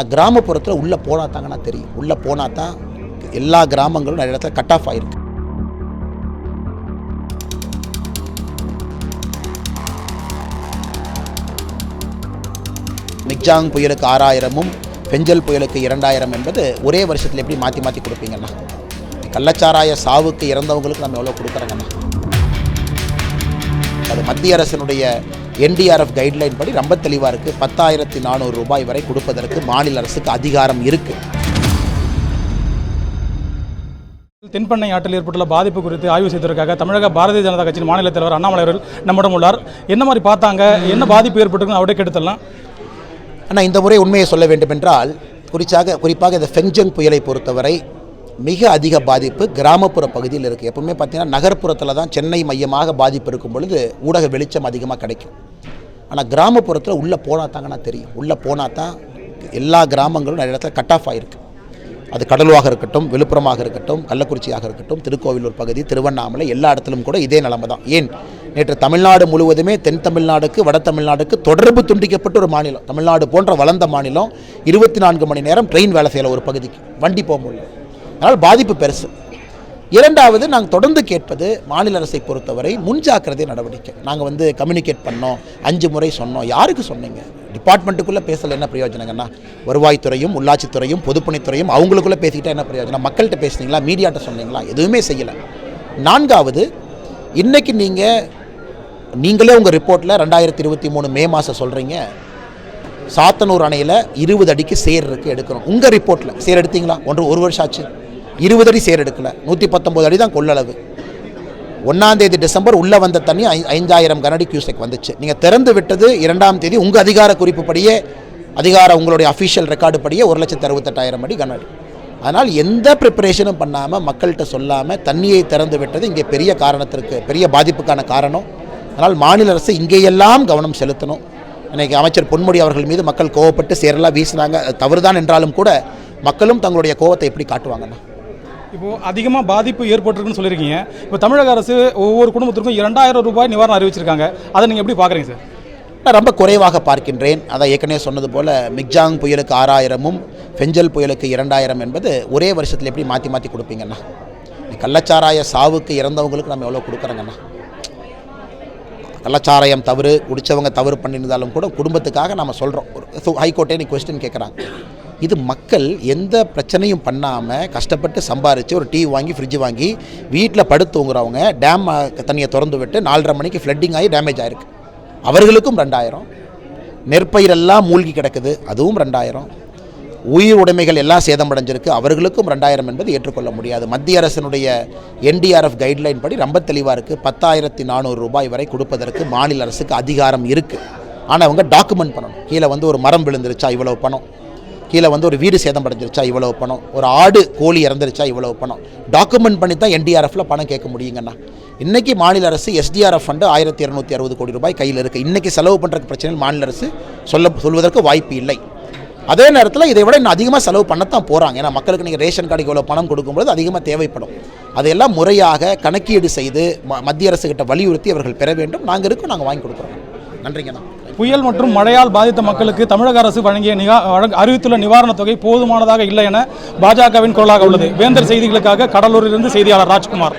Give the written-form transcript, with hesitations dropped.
கிராமப்புறத்தில் உள்ளே போனால் தாங்கன்னா தெரியும். உள்ளே போனால் தான் எல்லா கிராமங்களும் நிறைய இடத்துல கட் ஆஃப் ஆகிருக்கு. மிக்ஜாங் புயலுக்கு 6000ம் பெஞ்சல் புயலுக்கு 2000 என்பது ஒரே வருஷத்தில் எப்படி மாற்றி மாற்றி கொடுப்பீங்கண்ணா? கள்ளச்சாராய சாவுக்கு இறந்தவங்களுக்கு நம்ம எவ்வளோ கொடுக்குறோங்கண்ணா? அது மத்திய அரசினுடைய NDRF கைட்லைன் படி ரொம்ப தெளிவாக இருக்குது. 10,400 ரூபாய் வரை கொடுப்பதற்கு மாநில அரசுக்கு அதிகாரம் இருக்குது. தென்பண்ணை ஆற்றில் ஏற்பட்டுள்ள பாதிப்பு குறித்து ஆய்வு செய்வதற்காக தமிழக பாரதிய ஜனதா கட்சியின் மாநில தலைவர் அண்ணாமலை அவர்கள் நம்மிடம் உள்ளார். என்ன மாதிரி பார்த்தாங்க, என்ன பாதிப்பு ஏற்பட்டுன்னு அவரே கேட்டுத்தரலாம். ஆனால் இந்த முறை உண்மையை சொல்ல வேண்டும் என்றால் குறிப்பாக இந்த ஃபெங்ஜங் புயலை பொறுத்தவரை மிக அதிக பாதிப்பு கிராமப்புற பகுதியில் இருக்குது. எப்பவுமே பார்த்தீங்கன்னா நகர்ப்புறத்தில் தான் சென்னை மையமாக பாதிப்பு இருக்கும் பொழுது ஊடக வெளிச்சம் அதிகமாக கிடைக்கும். ஆனால் கிராமப்புறத்தில் உள்ளே போனால் தாங்கன்னா தெரியும். உள்ளே போனால் தான் எல்லா கிராமங்களும் நிறைய இடத்துல கட் ஆஃப் ஆகிருக்கு. அது கடலூராக இருக்கட்டும், விழுப்புரமாக இருக்கட்டும், கள்ளக்குறிச்சியாக இருக்கட்டும், திருக்கோவிலூர் பகுதி, திருவண்ணாமலை, எல்லா இடத்திலும் கூட இதே நிலைமை தான். ஏன் நேற்று தமிழ்நாடு முழுவதுமே தென் தமிழ்நாடுக்கு வட தமிழ்நாடுக்கு தொடர்பு துண்டிக்கப்பட்ட ஒரு மாநிலம். தமிழ்நாடு போன்ற வளர்ந்த மாநிலம் 24 மணி நேரம் ட்ரெயின் வேலை செய்யலை, ஒரு பகுதிக்கு வண்டி போக முடியல. அதனால் பாதிப்பு பெருசு. இரண்டாவது, நாங்கள் தொடர்ந்து கேட்பது மாநில அரசை பொறுத்தவரை முன்ஜாக்கிரதை நடவடிக்கை. நாங்கள் கம்யூனிகேட் பண்ணோம், 5 முறை சொன்னோம். யாருக்கு சொன்னீங்க? டிபார்ட்மெண்ட்டுக்குள்ளே பேசல என்ன பிரயோஜனங்கண்ணா? வருவாய்த்துறையும் உள்ளாட்சித்துறையும் பொதுப்பணித்துறையும் அவங்களுக்குள்ளே பேசிக்கிட்டால் என்ன பிரயோஜனம்? மக்கள்கிட்ட பேசுனீங்களா? மீடியாட்ட சொன்னீங்களா? எதுவுமே செய்யலை. நான்காவது, இன்றைக்கி நீங்களே உங்கள் ரிப்போர்ட்டில் 2023 மே மாதம் சொல்கிறீங்க சாத்தனூர் அணையில் 20 அடிக்கு சேர் இருக்குது, எடுக்கணும். உங்கள் ரிப்போர்ட்டில் சேர் எடுத்தீங்களா? ஒரு வருஷம் ஆச்சு, 20 அடி சேர் எடுக்கலை, 119 அடி தான் கொள்ளளவு. 1ஆம் தேதி டிசம்பர் உள்ளே வந்த தண்ணி 5000 கனஅடி கியூசெக் வந்துச்சு. நீங்கள் திறந்து விட்டது 2ஆம் தேதி உங்கள் அதிகார குறிப்புப்படியே, உங்களுடைய அஃபிஷியல் ரெக்கார்டு படியே 1,68,000 அடி கனஅடி. அதனால் எந்த ப்ரிப்பரேஷனும் பண்ணாமல் மக்கள்கிட்ட சொல்லாமல் தண்ணியை திறந்து விட்டது இங்கே பெரிய பாதிப்புக்கான காரணம். அதனால் மாநில அரசு இங்கேயெல்லாம் கவனம் செலுத்தணும். இன்றைக்கி அமைச்சர் பொன்முடி அவர்கள் மீது மக்கள் கோவப்பட்டு சேரெல்லாம் வீசினாங்க. தவறுதான் என்றாலும் கூட மக்களும் தங்களுடைய கோவத்தை எப்படி காட்டுவாங்கண்ணா? இப்போது அதிகமாக பாதிப்பு ஏற்பட்டிருக்குன்னு சொல்லியிருக்கீங்க. இப்போ தமிழக அரசு ஒவ்வொரு குடும்பத்திற்கும் 2000 ரூபாய் நிவாரணம் அறிவிச்சிருக்காங்க. அதை நீங்கள் எப்படி பார்க்குறீங்க சார்? நான் ரொம்ப குறைவாக பார்க்கின்றேன். அதை ஏற்கனவே சொன்னது போல் மிக்ஜாங் புயலுக்கு 6000ம் பெஞ்சல் புயலுக்கு 2000 என்பது ஒரே வருஷத்தில் எப்படி மாற்றி மாற்றி கொடுப்பீங்கண்ணா? கள்ளச்சாராய சாவுக்கு இறந்தவங்களுக்கு நம்ம எவ்வளோ கொடுக்குறோங்கண்ணா? கள்ளச்சாராயம் தவறு, குடித்தவங்க தவறு பண்ணியிருந்தாலும் கூட குடும்பத்துக்காக நம்ம சொல்கிறோம். ஹைகோர்ட்டே நீ கொஸ்டின் கேட்குறாங்க. இது மக்கள் எந்த பிரச்சனையும் பண்ணாமல் கஷ்டப்பட்டு சம்பாரித்து ஒரு டிவி வாங்கி ஃப்ரிட்ஜ் வாங்கி வீட்டில் படுத்துங்கிறவங்க டேம் தண்ணியை திறந்து விட்டு 4:30 மணிக்கு ஃப்ளட்டிங் ஆகி டேமேஜ் ஆகிருக்கு. அவர்களுக்கும் 2000. நெற்பயிரெல்லாம் மூழ்கி கிடக்குது, அதுவும் 2000. உயிர் உடைமைகள் எல்லாம் சேதமடைஞ்சிருக்கு, அவர்களுக்கும் 2000 என்பது ஏற்றுக்கொள்ள முடியாது. மத்திய அரசினுடைய NDRF கைட்லைன் படி ரொம்ப தெளிவாக இருக்குது. 10,400 ரூபாய் வரை கொடுப்பதற்கு மாநில அரசுக்கு அதிகாரம் இருக்குது. ஆனால் அவங்க டாக்குமெண்ட் பண்ணணும். கீழே ஒரு மரம் விழுந்துருச்சா இவ்வளவு பணம், கீழே ஒரு வீடு சேதமடைஞ்சிருச்சா இவ்வளவு பணம், ஒரு ஆடு கோழி இறந்துருச்சா இவ்வளவு பணம், டாக்குமெண்ட் பண்ணி தான் NDRFல பணம் கேட்க முடியுங்கண்ணா. இன்றைக்கி மாநில அரசு SDRF ஃபண்டு 1260 கோடி ரூபாய் கையில் இருக்குது. இன்றைக்கி செலவு பண்ணுறதுக்கு பிரச்சனைகள் மாநில அரசு சொல்வதற்கு வாய்ப்பு இல்லை. அதே நேரத்தில் இதை விட இன்னும் அதிகமாக செலவு பண்ணத்தான் போகிறாங்க. ஏன்னா மக்களுக்கு நீங்கள் ரேஷன் கார்டுக்கு இவ்வளோ பணம் கொடுக்கும்போது அதிகமாக தேவைப்படும். அதையெல்லாம் முறையாக கணக்கீடு செய்து மத்திய அரசுகிட்ட வலியுறுத்தி அவர்கள் பெற வேண்டும். நாங்கள் இருக்கோம், நாங்கள் வாங்கி கொடுக்குறோம். நன்றிங்கண்ணா. புயல் மற்றும் மழையால் பாதித்த மக்களுக்கு தமிழக அரசு அறிவித்துள்ள நிவாரணத் தொகை போதுமானதாக இல்லை என பாஜகவின் குரலாக உள்ளது. வேந்தர் செய்திகளுக்காக கடலூரிலிருந்து செய்தியாளர் ராஜ்குமார்.